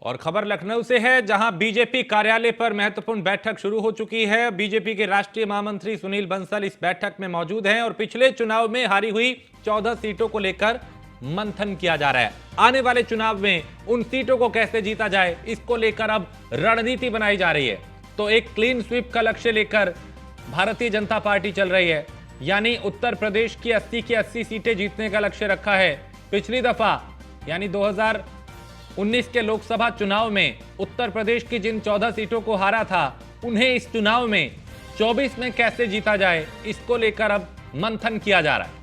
और खबर लखनऊ से है, जहां बीजेपी कार्यालय पर महत्वपूर्ण बैठक शुरू हो चुकी है। बीजेपी के राष्ट्रीय महामंत्री सुनील बंसल इस बैठक में मौजूद हैं और पिछले चुनाव में हारी हुई 14 सीटों को लेकर मंथन किया जा रहा है। आने वाले चुनाव में उन सीटों को कैसे जीता जाए, इसको लेकर अब रणनीति बनाई जा रही है। तो एक क्लीन स्वीप का लक्ष्य लेकर भारतीय जनता पार्टी चल रही है, यानी उत्तर प्रदेश की 80 की 80 सीटें जीतने का लक्ष्य रखा है। पिछली दफा यानी 2019 के लोकसभा चुनाव में उत्तर प्रदेश की जिन 14 सीटों को हारा था, उन्हें इस चुनाव में 24 में कैसे जीता जाए, इसको लेकर अब मंथन किया जा रहा है।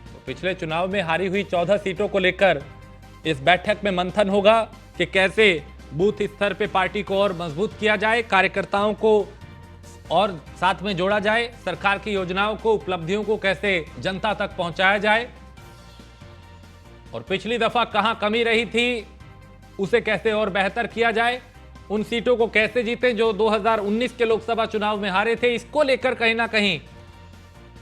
तो पिछले चुनाव में हारी हुई 14 सीटों को लेकर इस बैठक में मंथन होगा कि कैसे बूथ स्तर पे पार्टी को और मजबूत किया जाए, कार्यकर्ताओं को और साथ में जोड़ा जाए, सरकार की योजनाओं को, उपलब्धियों को कैसे जनता तक पहुंचाया जाए और पिछली दफा कहां कमी रही थी उसे कैसे और बेहतर किया जाए, उन सीटों को कैसे जीते जो 2019 के लोकसभा चुनाव में हारे थे। इसको लेकर कहीं ना कहीं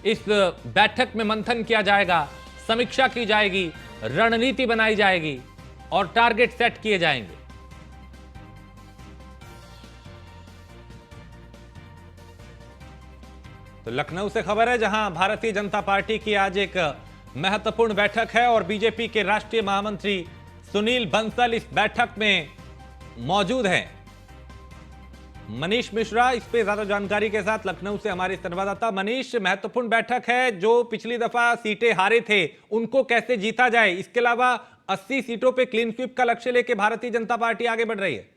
इस बैठक में मंथन किया जाएगा, समीक्षा की जाएगी, रणनीति बनाई जाएगी और टारगेट सेट किए जाएंगे। तो लखनऊ से खबर है, जहां भारतीय जनता पार्टी की आज एक महत्वपूर्ण बैठक है और बीजेपी के राष्ट्रीय महामंत्री सुनील बंसल इस बैठक में मौजूद हैं। मनीष मिश्रा इस पे ज्यादा जानकारी के साथ लखनऊ से हमारे संवाददाता। मनीष, महत्वपूर्ण बैठक है, जो पिछली दफा सीटें हारे थे उनको कैसे जीता जाए, इसके अलावा 80 सीटों पे क्लीन स्वीप का लक्ष्य लेके भारतीय जनता पार्टी आगे बढ़ रही है।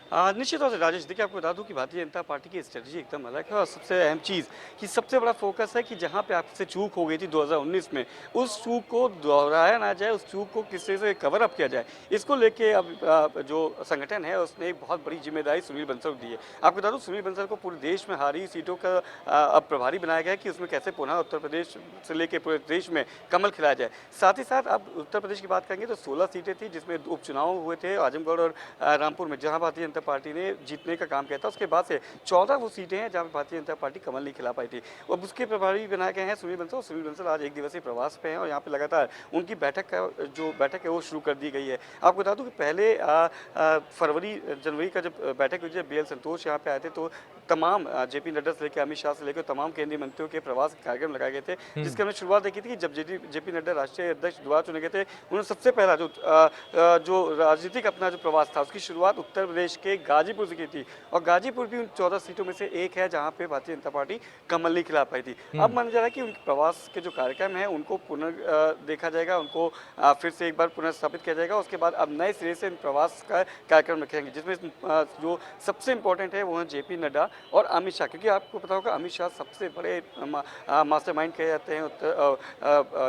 निश्चित तौर से राजेश, देखिए आपको बता दूं कि भारतीय जनता पार्टी की स्ट्रेटजी एकदम अलग है और सबसे अहम चीज़ कि सबसे बड़ा फोकस है कि जहां पे आपसे चूक हो गई थी 2019 में, उस चूक को दोहराया ना जाए, उस चूक को किस तरह से कवर अप किया जाए, इसको लेके अब जो संगठन है उसने एक बहुत बड़ी जिम्मेदारी सुनील बंसल को दी है। आपको बता दूं सुनील बंसल को पूरे देश में हारी सीटों का अब प्रभारी बनाया गया है कि उसमें कैसे पुनः उत्तर प्रदेश से लेकर पूरे देश में कमल खिलाया जाए। साथ ही साथ अब उत्तर प्रदेश की बात करेंगे तो 16 सीटें थी जिसमें उपचुनाव हुए थे आजमगढ़ और रामपुर में, जहाँ भारतीय पार्टी ने जीतने का काम किया था। उसके बाद से 14 वो सीटें हैं जहां भारतीय जनता पार्टी कमल नहीं खिला पाई थी। अब उसके प्रभारी बनाए गए हैं सुनील बंसल। सुनील बंसल आज एक दिवसीय प्रवास पे हैं और यहाँ पे लगातार उनकी बैठक है वो शुरू कर दी गई है। आपको बता दूं कि पहले जनवरी का जब बैठक हुई, जब BL संतोष यहाँ पे आए थे तो तमाम JP नड्डा से लेकर अमित शाह से लेकर तमाम केंद्रीय मंत्रियों के प्रवास कार्यक्रम लगाए गए थे, जिसके हमने शुरुआत देखी थी कि जब JP नड्डा राष्ट्रीय अध्यक्ष दोबारा चुने गए थे, उन्होंने सबसे पहला जो राजनीतिक अपना जो प्रवास था उसकी शुरुआत उत्तर प्रदेश के गाजीपुर से की थी और गाजीपुर भी उन 14 सीटों में से एक है जहां पे भारतीय जनता पार्टी कमल नहीं खिला पाई थी। अब माना जा रहा है कि उनके प्रवास के जो कार्यक्रम है उनको देखा जाएगा, उनको फिर से एक बार पुनर्स्थापित किया जाएगा। उसके बाद अब नए सिरे से प्रवास का कार्यक्रम रखेंगे, जिसमें जो सबसे इंपॉर्टेंट है वो है JP नड्डा और अमित शाह, क्योंकि आपको पता होगा अमित शाह सबसे बड़े मास्टरमाइंड कहे जाते हैं,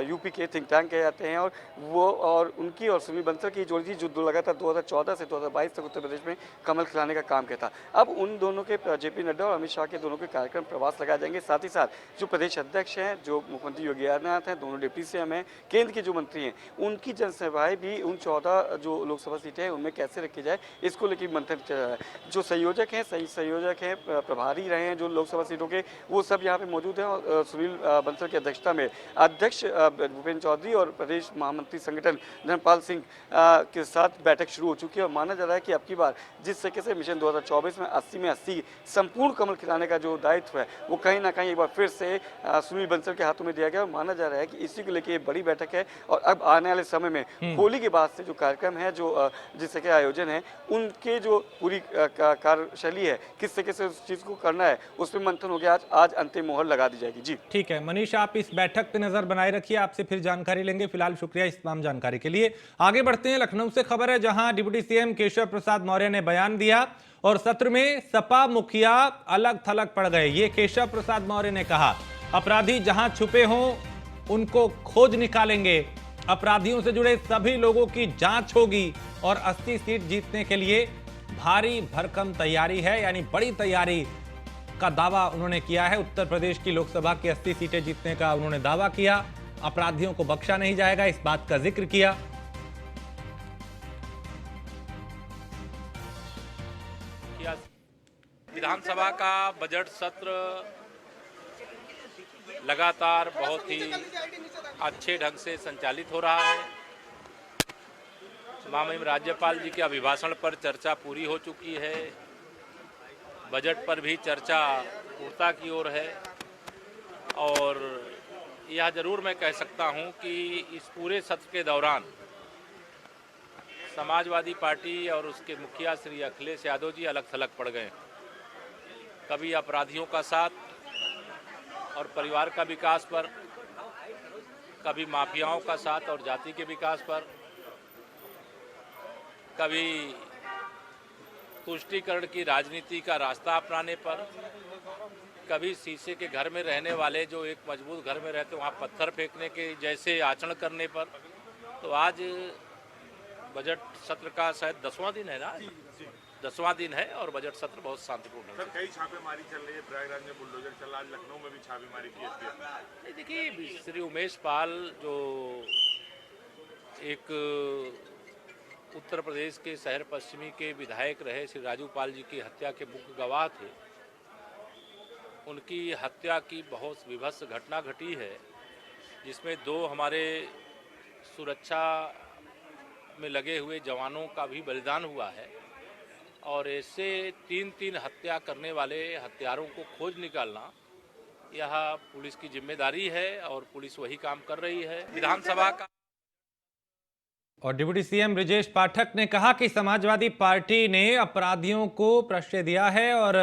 यूपी के थिंक टैंक कहे जाते हैं और वो और उनकी और सुनील बंसल की जोड़ी थी जो लगातार 2014 से 2022 तक उत्तर प्रदेश में कमल खिलाने का काम किया था। अब उन दोनों के JP नड्डा और अमित शाह के दोनों के कार्यक्रम प्रवास लगाए जाएंगे। साथ ही साथ जो प्रदेश अध्यक्ष हैं, जो मुख्यमंत्री योगी आदित्यनाथ हैं, दोनों डिप्टी CM हैं, केंद्र के जो मंत्री हैं, उनकी जनसभाएं भी उन 14 जो लोकसभा सीटें हैं उनमें कैसे रखी जाए, इसको लेकर मंथन चल रहा है। जो संयोजक हैं, प्रभारी रहे हैं जो लोकसभा सीटों के, वो सब यहाँ पे मौजूद हैं और सुनील बंसल की अध्यक्षता में अध्यक्ष भूपेंद्र चौधरी और प्रदेश महामंत्री संगठन धर्मपाल सिंह के साथ बैठक शुरू हो चुकी है और माना जा रहा है कि अब की बार जिस तरीके से मिशन 2024 में 80 में 80 संपूर्ण कमल खिलाने का जो दायित्व है वो कहीं ना कहीं एक बार फिर से सुनील बंसल के हाथों में दिया गया और माना जा रहा है कि इसी को लेकर बड़ी बैठक है और अब आने वाले समय में होली के बाद से जो कार्यक्रम है, जो जिस तरह के आयोजन है, उनके जो पूरी कार्यशैली है, किस तरीके से उस चीज को करना है, उस पर मंथन हो गया। आज अंतिम मोहर लगा दी जाएगी। जी ठीक है मनीष, आप इस बैठक पे नजर बनाए रखिए, आपसे फिर जानकारी लेंगे। फिलहाल शुक्रिया इस तमाम जानकारी के लिए। आगे बढ़ते हैं, लखनऊ से खबर है, जहां डिप्टी CM केशव प्रसाद मौर्य ने बयान दिया और सत्र में सपा मुखिया अलग थलग पड़ गए। ये केशव प्रसाद मौर्य ने कहा, अपराधी जहां छुपे हों उनको खोज निकालेंगे, अपराधियों से जुड़े सभी लोगों की जांच होगी और 80 सीट जीतने के लिए भारी भरकम तैयारी है, यानी बड़ी तैयारी का दावा उन्होंने किया है। उत्तर प्रदेश की लोकसभा की 80 सीटें जीतने का उन्होंने दावा किया। अपराधियों को बख्शा नहीं जाएगा, इस बात का जिक्र किया। विधानसभा का बजट सत्र लगातार बहुत ही अच्छे ढंग से संचालित हो रहा है। माननीय राज्यपाल जी के अभिभाषण पर चर्चा पूरी हो चुकी है। बजट पर भी चर्चा पूर्णता की ओर है और यह जरूर मैं कह सकता हूं कि इस पूरे सत्र के दौरान समाजवादी पार्टी और उसके मुखिया श्री अखिलेश यादव जी अलग थलग पड़ गए। कभी अपराधियों का साथ और परिवार का विकास पर, कभी माफियाओं का साथ और जाति के विकास पर, कभी तुष्टीकरण की राजनीति का रास्ता अपनाने पर, कभी शीशे के घर में रहने वाले जो एक मजबूत घर में रहते वहाँ पत्थर फेंकने के जैसे आचरण करने पर। तो आज बजट सत्र का शायद 10वां दिन है ना, 10वां दिन है और बजट सत्र बहुत शांतिपूर्ण है। सर, कई छापेमारी चल रही है, प्रयागराज में बुलडोजर चल रहा है, लखनऊ में भी छापेमारी की है। देखिए, श्री उमेश पाल जो एक उत्तर प्रदेश के शहर पश्चिमी के विधायक रहे, श्री राजू पाल जी की हत्या के मुख्य गवाह थे। उनकी हत्या की बहुत विभत्स घटना घटी है जिसमें 2 हमारे सुरक्षा में लगे हुए जवानों का भी बलिदान हुआ है और ऐसे 3 हत्या करने वाले हत्यारों को खोज निकालना यह पुलिस की जिम्मेदारी है और पुलिस वही काम कर रही है। विधानसभा का और डिप्टी सीएम ब्रजेश पाठक ने कहा कि समाजवादी पार्टी ने अपराधियों को प्रश्रय दिया है और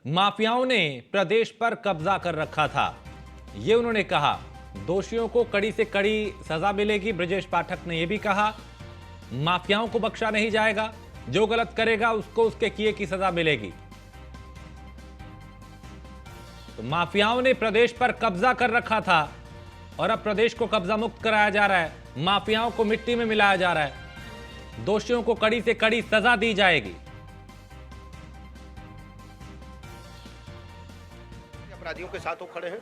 माफियाओं ने प्रदेश पर कब्जा कर रखा था। ये उन्होंने कहा। दोषियों को कड़ी से कड़ी सजा मिलेगी। ब्रजेश पाठक ने यह भी कहा माफियाओं को बख्शा नहीं जाएगा, जो गलत करेगा उसको उसके किए की सजा मिलेगी। तो माफियाओं ने प्रदेश पर कब्जा कर रखा था और अब प्रदेश को कब्जा मुक्त कराया जा रहा है। माफियाओं को मिट्टी में मिलाया जा रहा है। दोषियों को कड़ी से कड़ी सजा दी जाएगी। अपराधियों के साथ वो खड़े हैं।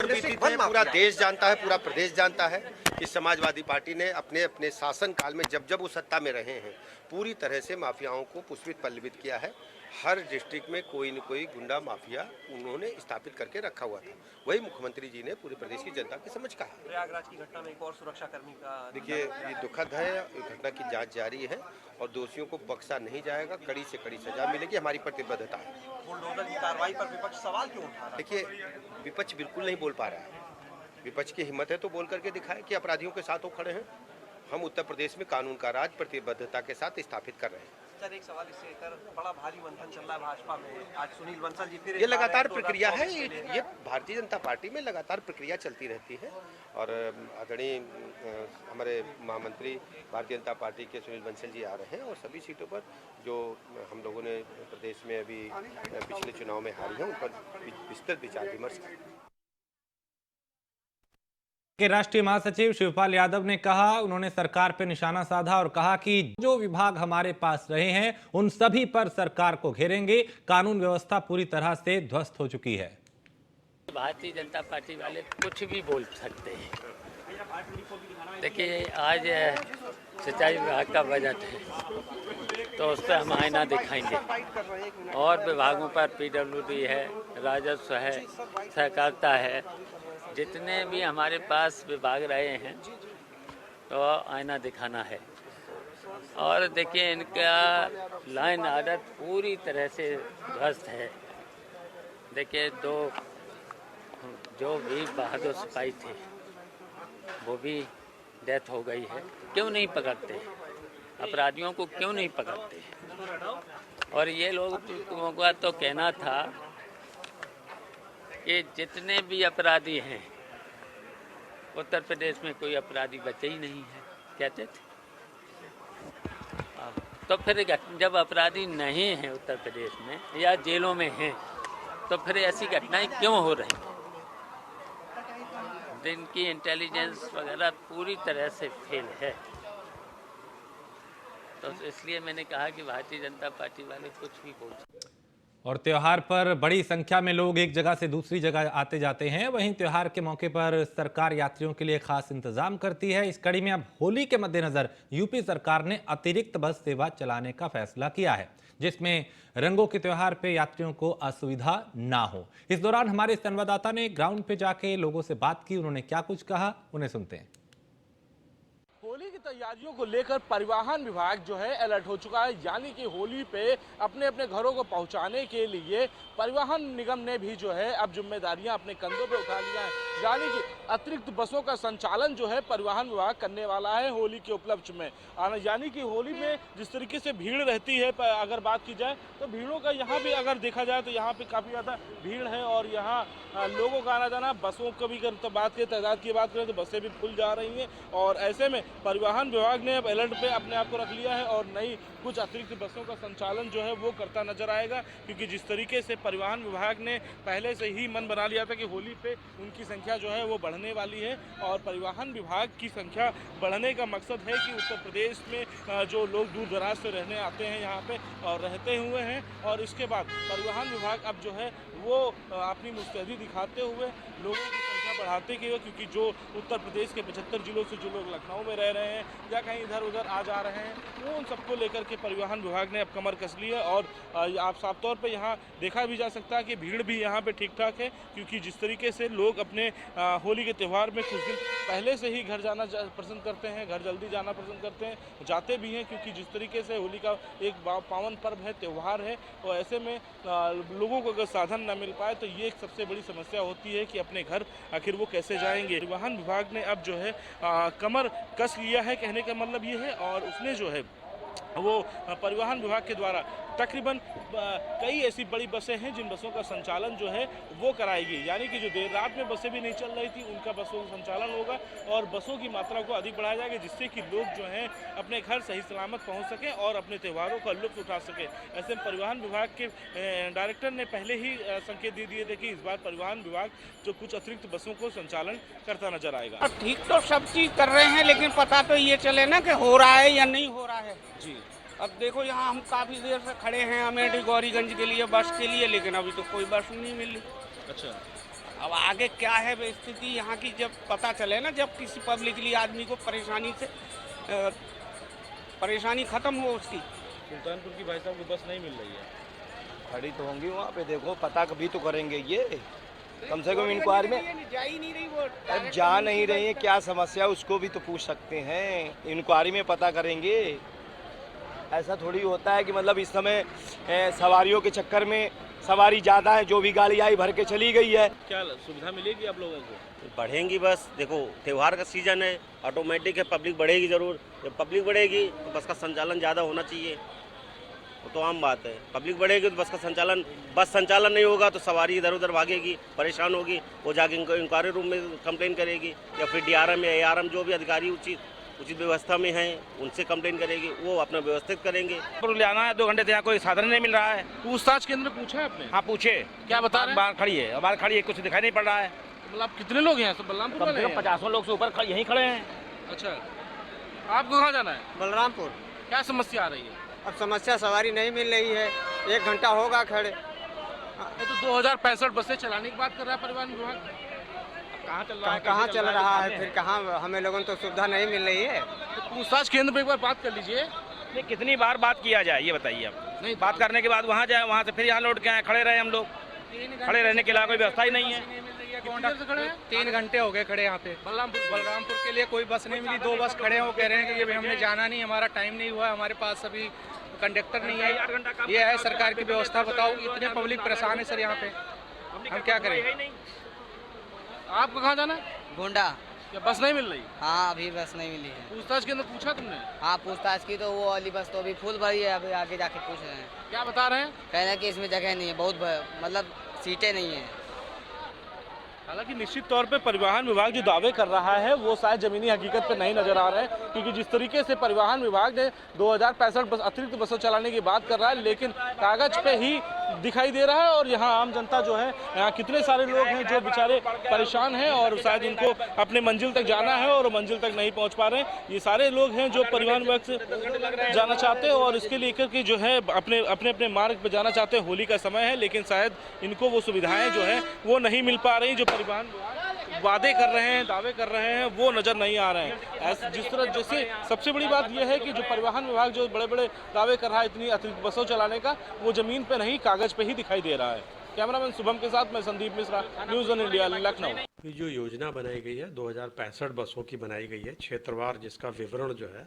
पूरा देश जानता है, पूरा प्रदेश जानता है कि समाजवादी पार्टी ने अपने अपने शासन काल में जब वो सत्ता में रहे हैं पूरी तरह से माफियाओं को पुष्पित पल्लवित किया है। हर डिस्ट्रिक्ट में कोई न कोई गुंडा माफिया उन्होंने स्थापित करके रखा हुआ था। वही मुख्यमंत्री जी ने पूरे प्रदेश की जनता की समझ कहा। प्रयागराज की घटना में एक और सुरक्षाकर्मी का, देखिए, ये दुखद है। घटना की जांच जारी है और दोषियों को बख्शा नहीं जाएगा। कड़ी से कड़ी सजा मिलेगी, हमारी प्रतिबद्धता है। बुलडोजर की कार्रवाई पर विपक्ष सवाल क्यों उठा रहा है? देखिए, विपक्ष बिल्कुल नहीं बोल पा रहा है। विपक्ष की हिम्मत है तो बोल करके दिखाए कि अपराधियों के साथ वो खड़े हैं। हम उत्तर प्रदेश में कानून का राज प्रतिबद्धता के साथ स्थापित कर रहे हैं। सर, एक सवाल इससे लेकर बड़ा भारी मंथन चल रहा है भाजपा में। आज सुनील बंसल जी फिर ये लगातार प्रक्रिया है। ये भारतीय जनता पार्टी में लगातार प्रक्रिया चलती रहती है और आदरणीय हमारे महामंत्री भारतीय जनता पार्टी के सुनील बंसल जी आ रहे हैं और सभी सीटों पर जो हम लोगों ने प्रदेश में अभी पिछले चुनाव में हारी हैं उन पर विस्तृत विचार विमर्श के राष्ट्रीय महासचिव शिवपाल यादव ने कहा, उन्होंने सरकार पर निशाना साधा और कहा कि जो विभाग हमारे पास रहे हैं उन सभी पर सरकार को घेरेंगे। कानून व्यवस्था पूरी तरह से ध्वस्त हो चुकी है। भारतीय जनता पार्टी वाले कुछ भी बोल सकते हैं। देखिए, आज सिंचाई विभाग का बजट है तो उस पर हम आईना दिखाएंगे और विभागों पर पीडब्ल्यूडी है, राजस्व है, सहकारिता है, जितने भी हमारे पास विभाग रहे हैं तो आईना दिखाना है। और देखिए, इनका लाइन आर्डर पूरी तरह से ध्वस्त है। देखिए, 2 जो भी बहादुर सिपाही थे वो भी डेथ हो गई है। क्यों नहीं पकड़ते अपराधियों को? क्यों नहीं पकड़ते? और ये लोगों का तो कहना था कि जितने भी अपराधी हैं उत्तर प्रदेश में कोई अपराधी बचे ही नहीं है, कहते थे। तो फिर जब अपराधी नहीं हैं उत्तर प्रदेश में या जेलों में हैं तो फिर ऐसी घटनाएं क्यों हो रही हैं? जिनकी इंटेलिजेंस वगैरह पूरी तरह से फेल है। तो इसलिए मैंने कहा कि भारतीय जनता पार्टी वाले कुछ भी बोल सकते। और त्योहार पर बड़ी संख्या में लोग एक जगह से दूसरी जगह आते जाते हैं। वहीं त्योहार के मौके पर सरकार यात्रियों के लिए खास इंतजाम करती है। इस कड़ी में अब होली के मद्देनजर यूपी सरकार ने अतिरिक्त बस सेवा चलाने का फैसला किया है, जिसमें रंगों के त्योहार पे यात्रियों को असुविधा ना हो। इस दौरान हमारे संवाददाता ने ग्राउंड पे जाके लोगों से बात की। उन्होंने क्या कुछ कहा, उन्हें सुनते हैं। होली की तैयारियों को लेकर परिवहन विभाग जो है अलर्ट हो चुका है, यानी कि होली पे अपने अपने घरों को पहुंचाने के लिए परिवहन निगम ने भी जो है अब जिम्मेदारियां अपने कंधों पे उठा लिया है। यानी कि अतिरिक्त बसों का संचालन जो है परिवहन विभाग करने वाला है होली के उपलक्ष्य में। यानी कि होली में जिस तरीके से भीड़ रहती है, अगर बात की जाए तो भीड़ों का यहाँ भी अगर देखा जाए तो यहाँ पे काफ़ी ज़्यादा भीड़ है और यहाँ लोगों का आना जाना, बसों का भी तो बात करें, तादाद की बात करें तो बसें भी फुल जा रही हैं। और ऐसे में परिवहन विभाग ने अब अलर्ट पे अपने आप को रख लिया है और नई कुछ अतिरिक्त बसों का संचालन जो है वो करता नजर आएगा, क्योंकि जिस तरीके से परिवहन विभाग ने पहले से ही मन बना लिया था कि होली पे उनकी संख्या जो है वो बढ़ने वाली है। और परिवहन विभाग की संख्या बढ़ने का मकसद है कि उत्तर प्रदेश में जो लोग दूर दराज से रहने आते हैं यहाँ पे और रहते हुए हैं, और इसके बाद परिवहन विभाग अब जो है वो अपनी मुस्तैदी दिखाते हुए लोगों की संख्या बढ़ाते हुए, क्योंकि जो उत्तर प्रदेश के 75 जिलों से जो लोग लखनऊ में रह रहे हैं या कहीं इधर उधर आ जा रहे हैं, वो उन सबको लेकर के परिवहन विभाग ने अब कमर कस ली है। और आप साफ तौर पे यहाँ देखा भी जा सकता है कि भीड़ भी यहाँ पे ठीक ठाक है, क्योंकि जिस तरीके से लोग अपने होली के त्यौहार में कुछ दिन पहले से ही घर जाना पसंद करते हैं, घर जल्दी जाना पसंद करते हैं, जाते भी हैं, क्योंकि जिस तरीके से होली का एक पावन पर्व है, त्यौहार है, और ऐसे में लोगों को अगर साधन न मिल पाए तो ये एक सबसे बड़ी समस्या होती है कि अपने घर आखिर वो कैसे जाएंगे। परिवहन विभाग ने अब जो है कमर कस लिया है, कहने का मतलब ये है, और उसने जो है वो परिवहन विभाग के द्वारा तकरीबन कई ऐसी बड़ी बसें हैं जिन बसों का संचालन जो है वो कराएगी। यानी कि जो देर रात में बसें भी नहीं चल रही थी उनका बसों का संचालन होगा और बसों की मात्रा को अधिक बढ़ाया जाएगा, जिससे कि लोग जो हैं अपने घर सही सलामत पहुंच सकें और अपने त्योहारों का लुत्फ उठा सकें। ऐसे में परिवहन विभाग के डायरेक्टर ने पहले ही संकेत दे दिए थे कि इस बार परिवहन विभाग जो कुछ अतिरिक्त बसों को संचालन करता नजर आएगा। ठीक तो सब चीज़ कर रहे हैं, लेकिन पता तो ये चले ना कि हो रहा है या नहीं हो रहा है। जी, अब देखो यहाँ हम काफ़ी देर से खड़े हैं अमेठी गौरीगंज के लिए बस के लिए, लेकिन अभी तो कोई बस नहीं मिली। अच्छा, अब आगे क्या है स्थिति यहाँ की, जब पता चले ना, जब किसी पब्लिकली आदमी को परेशानी खत्म हो उसकी। सुल्तानपुर की भाई साहब को बस नहीं मिल रही है। खड़ी तो होंगी वहाँ पे, देखो पता कभी तो करेंगे ये, कम से कम इंक्वायरी में जा ही नहीं रही वो, अब जा नहीं रही है, क्या समस्या उसको भी तो पूछ सकते हैं, इंक्वायरी में पता करेंगे। ऐसा थोड़ी होता है कि मतलब इस समय सवारियों के चक्कर में सवारी ज़्यादा है, जो भी गाड़ी आई भर के चली गई है। क्या सुविधा मिलेगी आप लोगों को? बढ़ेंगी बस, देखो त्यौहार का सीजन है, ऑटोमेटिक है, पब्लिक बढ़ेगी ज़रूर। जब पब्लिक बढ़ेगी तो बस का संचालन ज़्यादा होना चाहिए, वो तो आम बात है। पब्लिक बढ़ेगी तो बस संचालन नहीं होगा तो सवारी इधर उधर भागेगी, परेशान होगी, वो जाके इंक्वायरी रूम में कंप्लेन करेगी या फिर DRM या ARM जो भी अधिकारी उचित व्यवस्था में हैं उनसे कंप्लेन करेगी, वो अपना व्यवस्थित करेंगे। पर ले आना है 2 घंटे से, यहाँ कोई साधन नहीं मिल रहा है। पूछताछ केंद्र में पूछा है आपने? हाँ पूछे, क्या बता रहे हैं? बाहर खड़ी है, बाहर खड़ी है, कुछ दिखाई नहीं पड़ रहा है। मतलब आप कितने लोग हैं? सब बलरामपुर वाले हैं? 50 लोग से ऊपर यहीं खड़े हैं। अच्छा, आपको कहाँ जाना है? बलरामपुर। क्या समस्या आ रही है? अब समस्या सवारी नहीं मिल रही है, 1 घंटा होगा खड़े। ये तो 2065 बसें चलाने की बात कर रहा है परिवहन विभाग। कहाँ चल रहा है फिर, कहाँ हमें लोगों को तो सुविधा नहीं मिल रही है। तो पूछताछ केंद्र पे एक बार बात कर लीजिए। नहीं, कितनी बार बात किया जाए ये बताइए आप? नहीं, बात करने के बाद वहाँ जाए, वहाँ से फिर यहाँ लौट के आए, खड़े रहे हम लोग। खड़े रहने के लिए कोई व्यवस्था ही नहीं है। 3 घंटे हो गए खड़े यहाँ पे। बलरामपुर के लिए कोई बस नहीं मिली, 2 बस खड़े हो, कह रहे हैं कि ये हमने जाना नहीं, हमारा टाइम नहीं हुआ, हमारे पास अभी कंडक्टर नहीं है। ये है सरकार की व्यवस्था, बताओ, इतने पब्लिक परेशान है सर यहाँ पे, हम क्या करें? आपको कहाँ जाना है? गोंडा। क्या बस नहीं मिल रही? हाँ अभी बस नहीं मिली है। पूछताछ के अंदर पूछा तुमने? हाँ पूछताछ की, तो वो वाली बस तो अभी फुल भरी है, अभी आगे जाके पूछ रहे हैं। क्या बता रहे हैं? कह रहे हैं कि इसमें जगह नहीं है, बहुत मतलब सीटें नहीं है। हालांकि निश्चित तौर पे परिवहन विभाग जो दावे कर रहा है वो शायद जमीनी हकीकत पे नहीं नजर आ रहा है, क्योंकि जिस तरीके से परिवहन विभाग ने 2065 बस अतिरिक्त बसों चलाने की बात कर रहा है, लेकिन कागज पे ही दिखाई दे रहा है। और यहाँ आम जनता जो है, यहाँ कितने सारे लोग हैं जो बेचारे परेशान हैं और शायद इनको अपने मंजिल तक जाना है और मंजिल तक नहीं पहुँच पा रहे हैं। ये सारे लोग हैं जो परिवहन विभाग से जाना चाहते हैं और इसके लेकर के जो है अपने अपने मार्ग पर जाना चाहते हैं। होली का समय है लेकिन शायद इनको वो सुविधाएं जो है वो नहीं मिल पा रही, जो परिवहन वादे कर रहे हैं, दावे कर रहे हैं, वो नजर नहीं आ रहे हैं। ऐसे जिस तरह जैसे सबसे बड़ी बात यह है कि जो परिवहन विभाग जो बड़े बड़े दावे कर रहा है इतनी अतिरिक्त बसों चलाने का, वो जमीन पे नहीं कागज पे ही दिखाई दे रहा है। कैमरामैन शुभम के साथ मैं Sandeep Mishra, news on India, Lucknow. ये जो योजना बनाई गई है 2065 बसों की बनाई गई है, क्षेत्रवार, जिसका विवरण जो है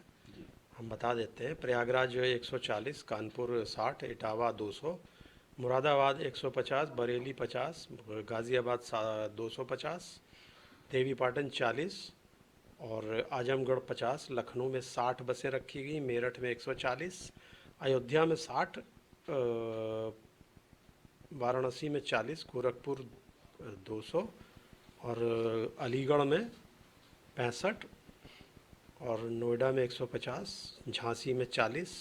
हम बता देते हैं। प्रयागराज जो है 140, कानपुर 60, इटावा 200, मुरादाबाद 150, बरेली 50, गाज़ियाबाद 250, देवीपाटन 40 और आजमगढ़ 50, लखनऊ में 60 बसें रखी गई, मेरठ में 140, अयोध्या में 60, वाराणसी में 40, गोरखपुर 200 और अलीगढ़ में 65 और नोएडा में 150, झांसी में 40,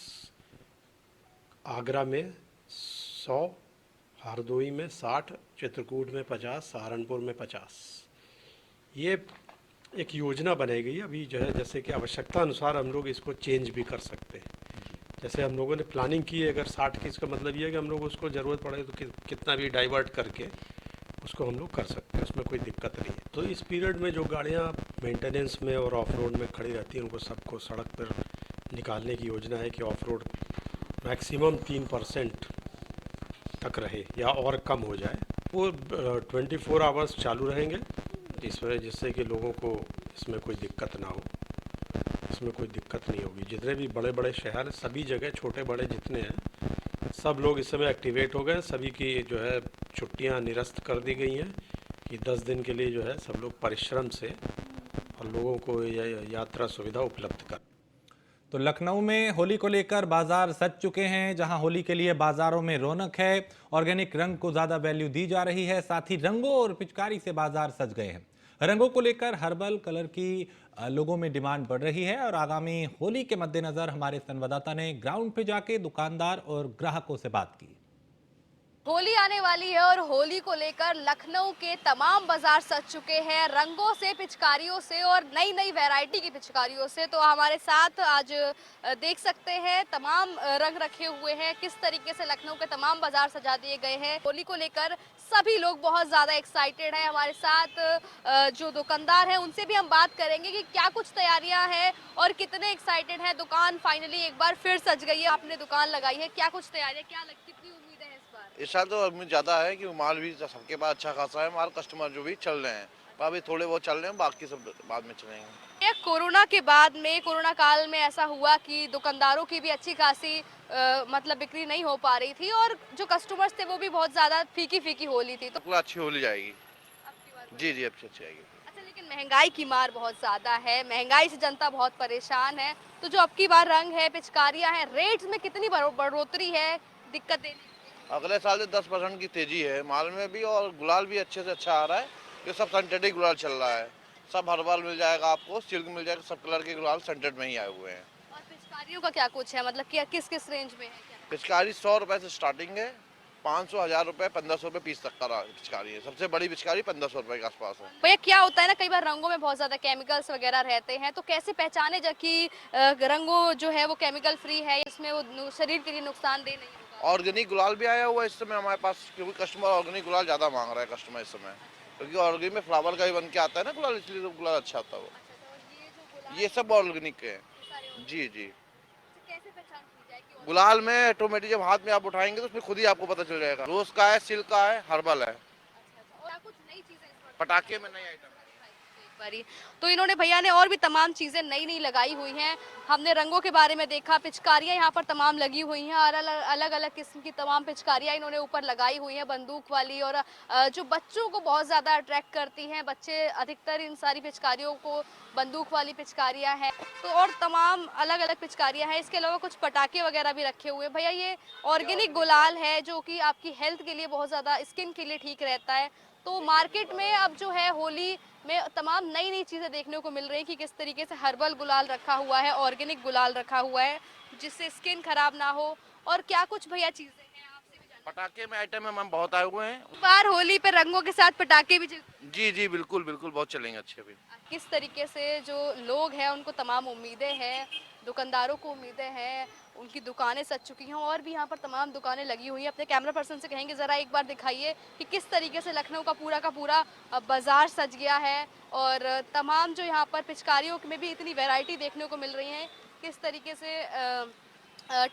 आगरा में 100, हरदोई में 60, चित्रकूट में 50, सहारनपुर में 50। ये एक योजना बनाई गई है। अभी जो है जैसे कि आवश्यकता अनुसार हम लोग इसको चेंज भी कर सकते हैं। जैसे हम लोगों ने प्लानिंग की है, अगर 60 की, इसका मतलब ये है कि हम लोग उसको ज़रूरत पड़े तो कितना भी डाइवर्ट करके उसको हम लोग कर सकते हैं, उसमें कोई दिक्कत नहीं है। तो इस पीरियड में जो गाड़ियाँ मेंटेनेंस में और ऑफ रोड में खड़ी रहती हैं उनको सबको सड़क पर निकालने की योजना है कि ऑफ रोड मैक्सिमम 3% तक रहे या और कम हो जाए। वो 24 आवर्स चालू रहेंगे इसमें, जिससे कि लोगों को इसमें कोई दिक्कत ना हो, इसमें कोई दिक्कत नहीं होगी। जितने भी बड़े बड़े शहर, सभी जगह छोटे बड़े जितने हैं, सब लोग इस समय एक्टिवेट हो गए। सभी की जो है छुट्टियां निरस्त कर दी गई हैं कि 10 दिन के लिए जो है सब लोग परिश्रम से और लोगों को यात्रा सुविधा उपलब्ध कर। तो लखनऊ में होली को लेकर बाजार सज चुके हैं, जहां होली के लिए बाजारों में रौनक है। ऑर्गेनिक रंग को ज्यादा वैल्यू दी जा रही है, साथ ही रंगों और पिचकारी से बाजार सज गए हैं। रंगों को लेकर हर्बल कलर की लोगों में डिमांड बढ़ रही है और आगामी होली के मद्देनजर हमारे संवाददाता ने ग्राउंड पे जाके दुकानदार और ग्राहकों से बात की। होली आने वाली है और होली को लेकर लखनऊ के तमाम बाजार सज चुके हैं, रंगों से, पिचकारियों से और नई नई वैरायटी की पिचकारियों से। तो हमारे साथ आज देख सकते हैं तमाम रंग रखे हुए हैं, किस तरीके से लखनऊ के तमाम बाजार सजा दिए गए हैं। होली को लेकर सभी लोग बहुत ज़्यादा एक्साइटेड हैं। हमारे साथ जो दुकानदार हैं उनसे भी हम बात करेंगे कि क्या कुछ तैयारियां हैं और कितने एक्साइटेड हैं। दुकान फाइनली एक बार फिर सज गई है, आपने दुकान लगाई है, क्या कुछ तैयारियां, क्या कितनी उम्मीद है इस बार? इस साल तो उम्मीद ज़्यादा है कि माल भी सबके पास अच्छा खासा है, माल कस्टमर जो भी चल रहे हैं, पर अभी थोड़े बहुत चल रहे हैं, बाकी सब बाद में चलेंगे। कोरोना के बाद में, कोरोना काल में ऐसा हुआ कि दुकानदारों की भी अच्छी खासी मतलब बिक्री नहीं हो पा रही थी और जो कस्टमर्स थे वो भी बहुत ज़्यादा फीकी फीकी होली थी। तो अच्छी होली जाएगी जी जी, अच्छी आएगी। अच्छा, लेकिन महंगाई की मार बहुत ज़्यादा है, महंगाई से जनता बहुत परेशान है। तो जो अब की बार रंग है, पिचकारियाँ हैं, रेट्स में कितनी बढ़ोतरी है, दिक्कत देने? अगले साल से 10% की तेजी है माल में भी और गुलाल भी अच्छे से अच्छा आ रहा है। ये सब सिंथेटिक गुलाल चल रहा है, सब हर्बल मिल जाएगा आपको, सिल्क मिल जाएगा, सब कलर के गुलाल सिंथेटिक में ही आए हुए हैं। और पिचकारियों का क्या कुछ है, मतलब क्या किस किस रेंज में है? पिचकारी 100 रुपए से स्टार्टिंग है, 500, 1000 रुपए, 1500 रुपए पीस तक का पिचकारी है। सबसे बड़ी पिचकारी 1500 रुपए के आसपास है। भैया क्या होता है ना, कई बार रंगों में बहुत ज़्यादा केमिकल्स वगैरह रहते हैं, तो कैसे पहचाने जबकि रंगों जो है वो केमिकल फ्री है, इसमें वो शरीर के लिए नुकसानदेह नहीं? ऑर्गेनिक गुलाल भी आया हुआ है इस समय हमारे पास, क्योंकि कस्टमर ऑर्गेनिक गुलाल ज़्यादा मांग रहा है कस्टमर इस समय, क्योंकि ऑर्गेनिक में फ्लावर का ही बन के आता है ना गुलाल, इसलिए तो गुलाल अच्छा आता है वो। ये सब ऑर्गेनिक के हैं जी जी। गुलाल में ऑटोमेटिक जब हाथ में आप उठाएंगे तो उसमें खुद ही आपको पता चल जाएगा। रोज का है, सिल्क का है, हर्बल है। पटाखे में नई आइटम। तो इन्होंने, भैया ने और भी तमाम चीज़ें नई नई लगाई हुई हैं। हमने रंगों के बारे में देखा, पिचकारियाँ यहाँ पर तमाम लगी हुई हैं और अलग अलग किस्म की तमाम पिचकारियाँ इन्होंने ऊपर लगाई हुई हैं, बंदूक वाली, और जो बच्चों को बहुत ज़्यादा अट्रैक्ट करती हैं। बच्चे अधिकतर इन सारी पिचकारियों को, बंदूक वाली पिचकारियाँ हैं तो और तमाम अलग अलग पिचकारियाँ हैं। इसके अलावा कुछ पटाखे वगैरह भी रखे हुए। भैया ये ऑर्गेनिक गुलाल है जो कि आपकी हेल्थ के लिए बहुत ज़्यादा, स्किन के लिए ठीक रहता है। तो मार्केट में अब जो है होली में तमाम नई नई चीज़ें देखने को मिल रही हैं कि किस तरीके से हर्बल गुलाल रखा हुआ है, ऑर्गेनिक गुलाल रखा हुआ है जिससे स्किन खराब ना हो, और क्या कुछ भैया चीज़ें हैं आपसे भी जानना पटाखे में आइटम में बहुत आए हुए हैं। इस बार होली पे रंगों के साथ पटाखे भी जी जी बिल्कुल बिल्कुल बहुत चलेंगे अच्छे अभी। किस तरीके से जो लोग हैं उनको तमाम उम्मीदें हैं, दुकानदारों को उम्मीदें हैं, उनकी दुकानें सज चुकी हैं और भी यहाँ पर तमाम दुकानें लगी हुई हैं। अपने कैमरा पर्सन से कहेंगे ज़रा एक बार दिखाइए कि किस तरीके से लखनऊ का पूरा बाजार सज गया है और तमाम जो यहाँ पर पिचकारियों में भी इतनी वैरायटी देखने को मिल रही है। किस तरीके से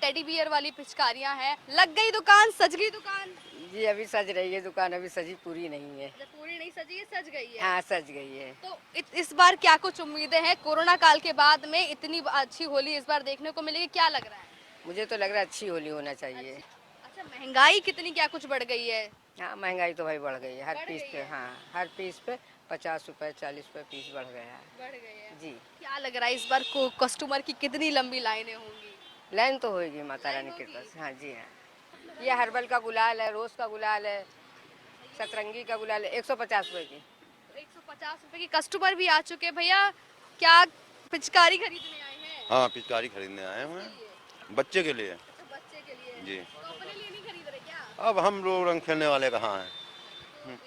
टेडी बियर वाली पिचकारियाँ हैं। लग गई दुकान, सज गई दुकान? जी अभी सज रही है दुकान, अभी सजी पूरी नहीं है। पूरी नहीं सजी है, सज गई है। हाँ सज गई है। तो इस बार क्या कुछ उम्मीदें हैं? कोरोना काल के बाद में इतनी अच्छी होली इस बार देखने को मिलेगी, क्या लग रहा है? मुझे तो लग रहा है अच्छी होली होना चाहिए। अच्छा महंगाई कितनी क्या कुछ बढ़ गई है? हाँ महंगाई तो भाई बढ़ गई है हर पीस पे। हाँ हर पीस पे 50 रुपए 40 रुपए पीस बढ़ गया है। बढ़ गई है जी। क्या लग रहा है इस बार को कस्टमर की कितनी लंबी लाइनें होंगी? लाइन तो होगी माता रानी के पास। हाँ जी हाँ। ये हर्बल का गुलाल है, रोज का गुलाल है, सतरंगी का गुलाल है 150 रुपए की। 150 रुपए की। कस्टमर भी आ चुके हैं। भैया क्या पिचकारी खरीदने आए हैं? हाँ पिचकारी खरीदने आए हुए हैं बच्चे के लिए। बच्चे के लिए जी। तो अपने लिए नहीं खरीद रहे क्या? अब हम लोग रंग खेलने वाले कहाँ हैं।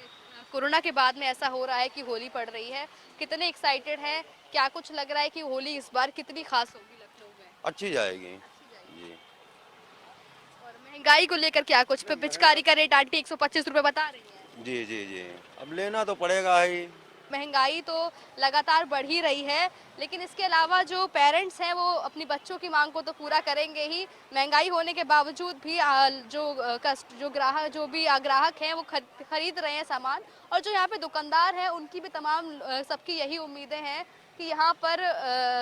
कोरोना के बाद में ऐसा हो रहा है कि होली पड़ रही है, कितने एक्साइटेड है? क्या कुछ लग रहा है कि होली इस बार कितनी खास होगी लखनऊ में? अच्छी जाएगी जी। और महंगाई को लेकर क्या कुछ? पिचकारी का रेट आंटी 125 रुपए बता रही है। जी जी जी अब लेना तो पड़ेगा ही। महंगाई तो लगातार बढ़ ही रही है, लेकिन इसके अलावा जो पेरेंट्स हैं वो अपनी बच्चों की मांग को तो पूरा करेंगे ही। महंगाई होने के बावजूद भी जो ग्राहक हैं वो खरीद रहे हैं सामान, और जो यहाँ पे दुकानदार हैं उनकी भी तमाम सबकी यही उम्मीदें हैं कि यहाँ पर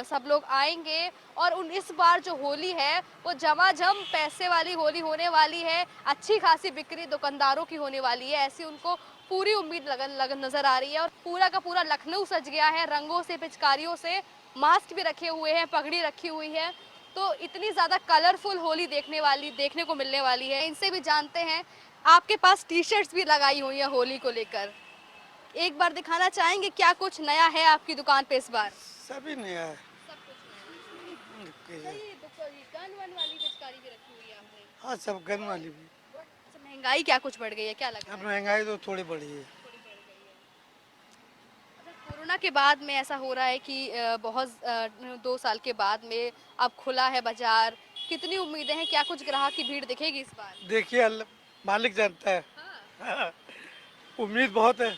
सब लोग आएंगे और इस बार जो होली है वो झमाझम पैसे वाली होली होने वाली है, अच्छी खासी बिक्री दुकानदारों की होने वाली है, ऐसी उनको पूरी उम्मीद लगन नजर आ रही है। और पूरा का पूरा लखनऊ सज गया है रंगों से, पिचकारियों से, मास्क भी रखे हुए हैं, पगड़ी रखी हुई है, तो इतनी ज़्यादा कलरफुल होली देखने को मिलने वाली है। इनसे भी जानते हैं। आपके पास टी शर्ट्स भी लगाई हुई हैं होली को लेकर, एक बार दिखाना चाहेंगे क्या कुछ नया है आपकी दुकान पे इस बार? सभी नया है। गन वन वाली पिचकारी भी रखी हुई है आपने? हाँ सब गन वाली भी। अच्छा महंगाई क्या कुछ बढ़ गई है, क्या लगता है? महंगाई तो थोड़ी बढ़ी है। कोरोना के बाद में ऐसा हो रहा है कि 2 साल के बाद में अब खुला है बाजार, कितनी उम्मीदें हैं? क्या कुछ ग्राहक की भीड़ दिखेगी इस बार? देखिए मालिक जानता है। हाँ। उम्मीद बहुत है।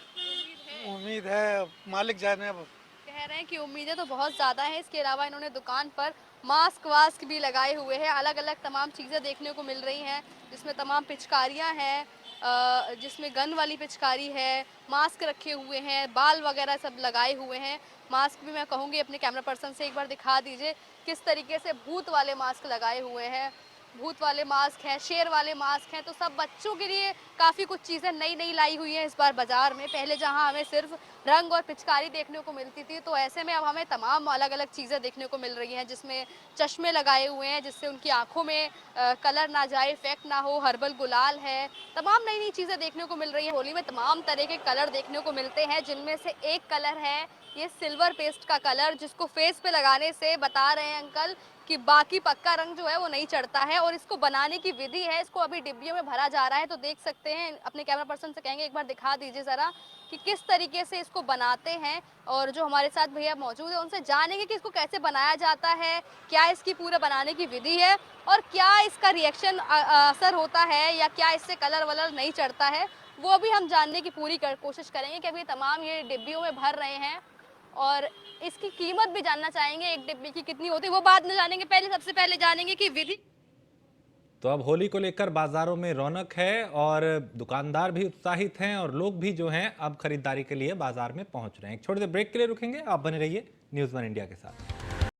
उम्मीद है मालिक जाने। अब कह रहे हैं कि उम्मीदें तो बहुत ज़्यादा हैं। इसके अलावा इन्होंने दुकान पर मास्क भी लगाए हुए हैं, अलग अलग तमाम चीज़ें देखने को मिल रही हैं, जिसमें तमाम पिचकारियाँ हैं, जिसमें गन वाली पिचकारी है, मास्क रखे हुए हैं, बाल वगैरह सब लगाए हुए हैं। मास्क भी मैं कहूँगी अपने कैमरा पर्सन से एक बार दिखा दीजिए किस तरीके से भूत वाले मास्क लगाए हुए हैं। भूत वाले मास्क हैं, शेर वाले मास्क हैं, तो सब बच्चों के लिए काफ़ी कुछ चीज़ें नई लाई हुई हैं इस बार बाज़ार में। पहले जहां हमें सिर्फ रंग और पिचकारी देखने को मिलती थी, तो ऐसे में अब हमें तमाम अलग अलग चीज़ें देखने को मिल रही हैं, जिसमें चश्मे लगाए हुए हैं जिससे उनकी आंखों में कलर ना जाए, इफेक्ट ना हो, हर्बल गुलाल है, तमाम नई चीज़ें देखने को मिल रही हैं। होली में तमाम तरह के कलर देखने को मिलते हैं, जिनमें से एक कलर है ये सिल्वर पेस्ट का कलर, जिसको फेस पे लगाने से बता रहे हैं अंकल कि बाकी पक्का रंग जो है वो नहीं चढ़ता है, और इसको बनाने की विधि है, इसको अभी डिब्बियों में भरा जा रहा है। तो देख सकते हैं, अपने कैमरा पर्सन से कहेंगे एक बार दिखा दीजिए ज़रा कि किस तरीके से इसको बनाते हैं, और जो हमारे साथ भैया मौजूद है उनसे जानेंगे कि इसको कैसे बनाया जाता है, क्या इसकी पूरा बनाने की विधि है, और क्या इसका रिएक्शन असर होता है या क्या इससे कलर वलर नहीं चढ़ता है, वो भी हम जानने की पूरी कोशिश करेंगे कि अभी तमाम ये डिब्बियों में भर रहे हैं। और इसकी कीमत भी जानना चाहेंगे, एक डिब्बी की कितनी होती है वो बाद में जानेंगे। सबसे पहले जानेंगे कि विधि। तो अब होली को लेकर बाजारों में रौनक है और दुकानदार भी उत्साहित हैं और लोग भी जो हैं अब खरीदारी के लिए बाजार में पहुंच रहे हैं। एक छोटे से ब्रेक के लिए रुकेंगे, आप बने रहिए न्यूज़ 1 इंडिया के साथ।